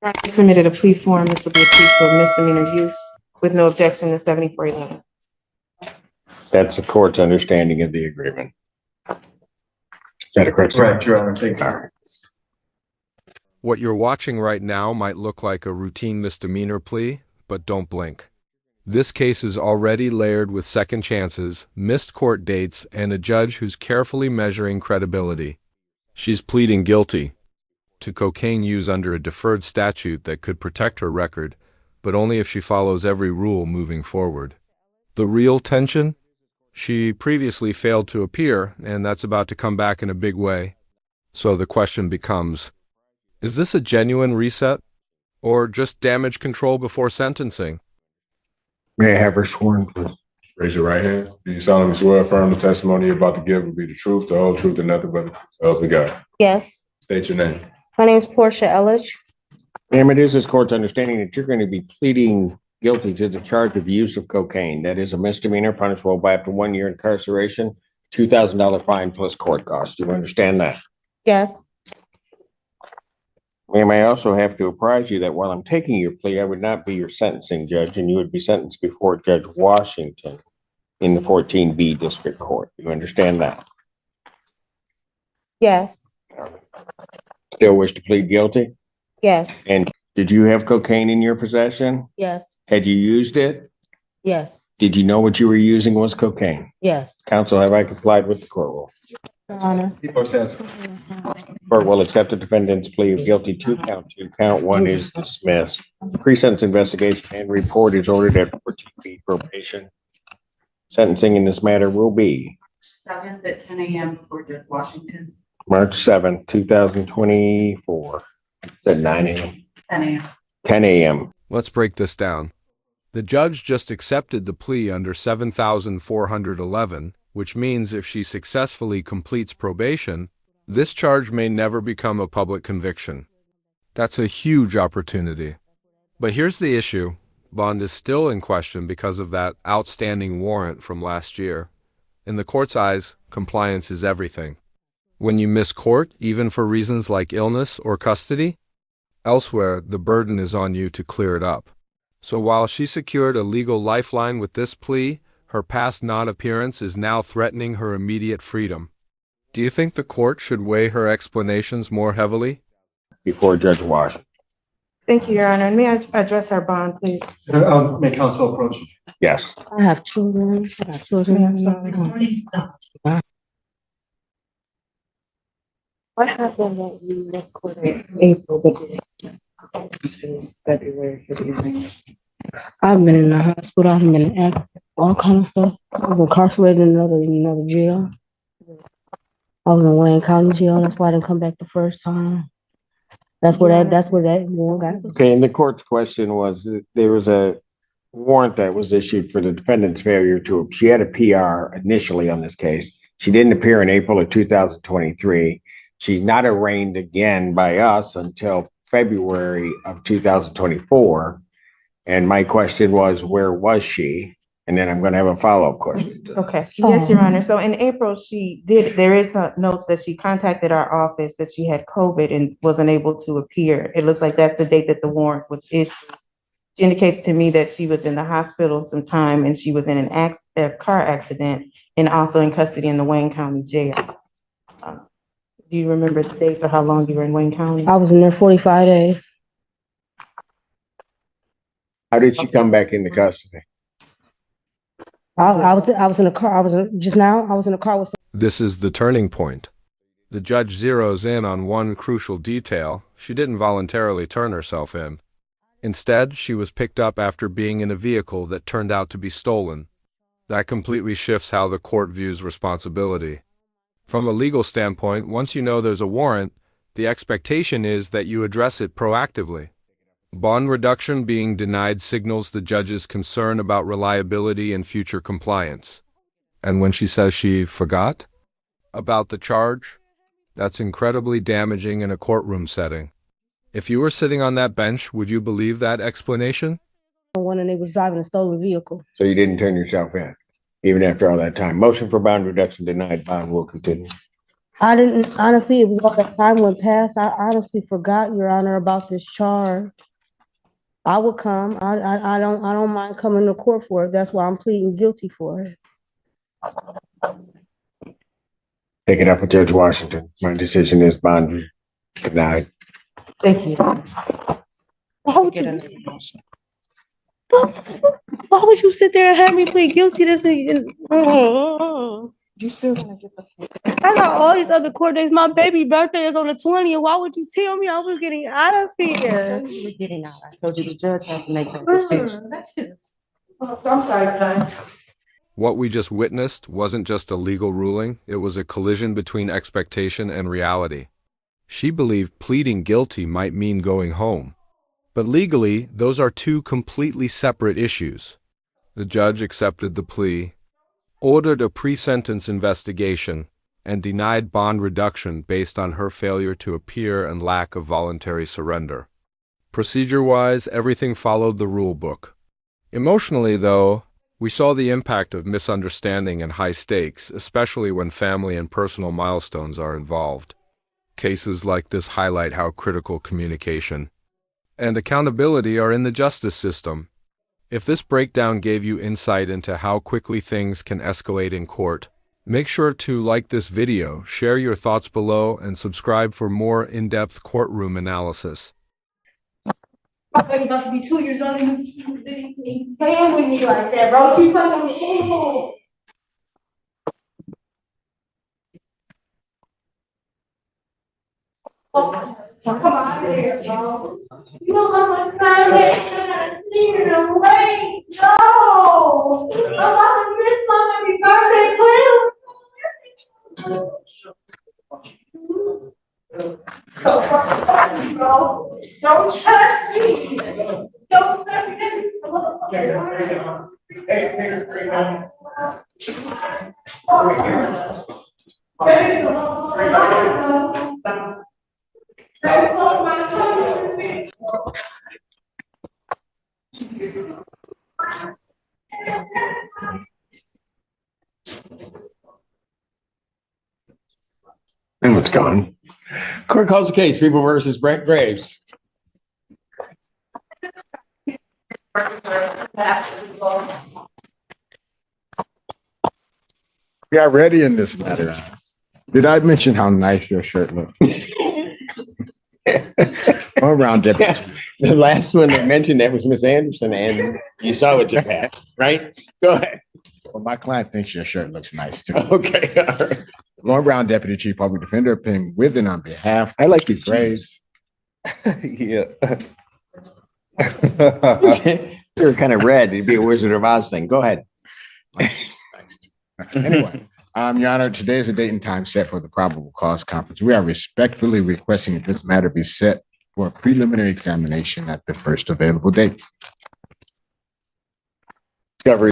I submitted a plea form. This will be a plea for misdemeanor use with no objection to 7411. That's the court's understanding of the agreement. Is that correct? Correct, Your Honor. Thank you. All right. What you're watching right now might look like a routine misdemeanor plea, but don't blink. This case is already layered with second chances, missed court dates, and a judge who's carefully measuring credibility. She's pleading guilty to cocaine use under a deferred statute that could protect her record, but only if she follows every rule moving forward. The real tension? She previously failed to appear, and that's about to come back in a big way. So the question becomes, is this a genuine reset, or just damage control before sentencing? May I have her sworn, please? Raise your right hand. Do you solemnly swear affirm the testimony you're about to give will be the truth, the whole truth, and nothing but the truth? So help you God. Yes. State your name. My name is Portia Ellich. Ma'am, it is this court's understanding that you're going to be pleading guilty to the charge of use of cocaine. That is a misdemeanor punishable by up to 1 year incarceration, $2,000 fine plus court costs. Do you understand that? Yes. Ma'am, I also have to apprise you that while I'm taking your plea, I would not be your sentencing judge, and you would be sentenced before Judge Washington in the 14B District Court. You understand that? Yes. Still wish to plead guilty? Yes. And did you have cocaine in your possession? Yes. Had you used it? Yes. Did you know what you were using was cocaine? Yes. Counsel, have I complied with the court rule? Your Honor. People are saying, Court will accept the defendant's plea of guilty to count two. Count one is dismissed. Pre-sentence investigation and report is ordered at 14B probation. Sentencing in this matter will be 7th at 10 a.m. for Judge Washington. March 7th, 2024. At 9 a.m. 10 a.m. 10 a.m. Let's break this down. The judge just accepted the plea under 7,411, which means if she successfully completes probation, this charge may never become a public conviction. That's a huge opportunity. But here's the issue. Bond is still in question because of that outstanding warrant from last year. In the court's eyes, compliance is everything. When you miss court, even for reasons like illness or custody, elsewhere, the burden is on you to clear it up. So while she secured a legal lifeline with this plea, her past non-appearance is now threatening her immediate freedom. Do you think the court should weigh her explanations more heavily? Before Judge Washington. Thank you, Your Honor. And may I address our bond, please? may counsel approach. Yes. I have children. I have children. I'm sorry. What happened that you missed court in April, but February. I've been in the hospital. I've been in all kind of stuff. I was incarcerated in another jail. I was in Wayne County Jail. That's why I didn't come back the first time. That's where that one got. Okay, and the court's question was that there was a warrant that was issued for the defendant's failure to, she had a PR initially on this case. She didn't appear in April of 2023. She's not arraigned again by us until February of 2024. And my question was, where was she? And then I'm going to have a follow-up question. Okay. Yes, Your Honor. So in April, there is notes that she contacted our office that she had COVID and wasn't able to appear. It looks like that's the date that the warrant was issued. She indicates to me that she was in the hospital some time and she was in a car accident and also in custody in the Wayne County Jail. Do you remember the dates or how long you were in Wayne County? I was in there 45 days. How did she come back into custody? I was in a car. I was in a car with. This is the turning point. The judge zeroes in on one crucial detail. She didn't voluntarily turn herself in. Instead, she was picked up after being in a vehicle that turned out to be stolen. That completely shifts how the court views responsibility. From a legal standpoint, once you know there's a warrant, the expectation is that you address it proactively. Bond reduction being denied signals the judge's concern about reliability and future compliance. And when she says she forgot about the charge, that's incredibly damaging in a courtroom setting. If you were sitting on that bench, would you believe that explanation? When they was driving a stolen vehicle. So you didn't turn yourself in, even after all that time. Motion for bond reduction denied. Bond will continue. I didn't, honestly, it was all that time went past. I honestly forgot, Your Honor, about this charge. I would come. I don't mind coming to court for it. That's why I'm pleading guilty for it. Take it up with Judge Washington. My decision is bond denied. Thank you. Why would why would you sit there and have me plead guilty to this? You still gonna get the. I got all these other court dates. My baby birthday is on the 20th. Why would you tell me I was getting out of here? You were getting out. I told you the judge had to make that decision. I'm sorry, guys. What we just witnessed wasn't just a legal ruling, it was a collision between expectation and reality. She believed pleading guilty might mean going home. But legally, those are two completely separate issues. The judge accepted the plea, ordered a pre-sentence investigation, and denied bond reduction based on her failure to appear and lack of voluntary surrender. Procedure-wise, everything followed the rule book. Emotionally, though, we saw the impact of misunderstanding and high stakes, especially when family and personal milestones are involved. Cases like this highlight how critical communication and accountability are in the justice system. If this breakdown gave you insight into how quickly things can escalate in court, make sure to like this video, share your thoughts below, and subscribe for more in-depth courtroom analysis. My baby's about to be 2 years old and you playing with me like that, bro. Keep playing with me. Come on here, bro. You don't want to find it. Leave it away. No. I'm about to miss my baby birthday, please. Don't touch me. Don't touch me. And it's gone. Court calls the case, People versus Brent Graves. We are ready in this matter. Did I mention how nice your shirt looked? All around deputy. The last one that mentioned that was Miss Anderson, and you saw what just happened, right? Go ahead. Well, my client thinks your shirt looks nice too. Okay. All right. Lauren Brown, Deputy Chief Public Defender, opinion with and on behalf. I like your Graves. Yeah. You're kind of red. It'd be a Wizard of Oz thing. Go ahead. Anyway, Your Honor, today is the date and time set for the probable cause conference. We are respectfully requesting that this matter be set for a preliminary examination at the first available date. Discovery.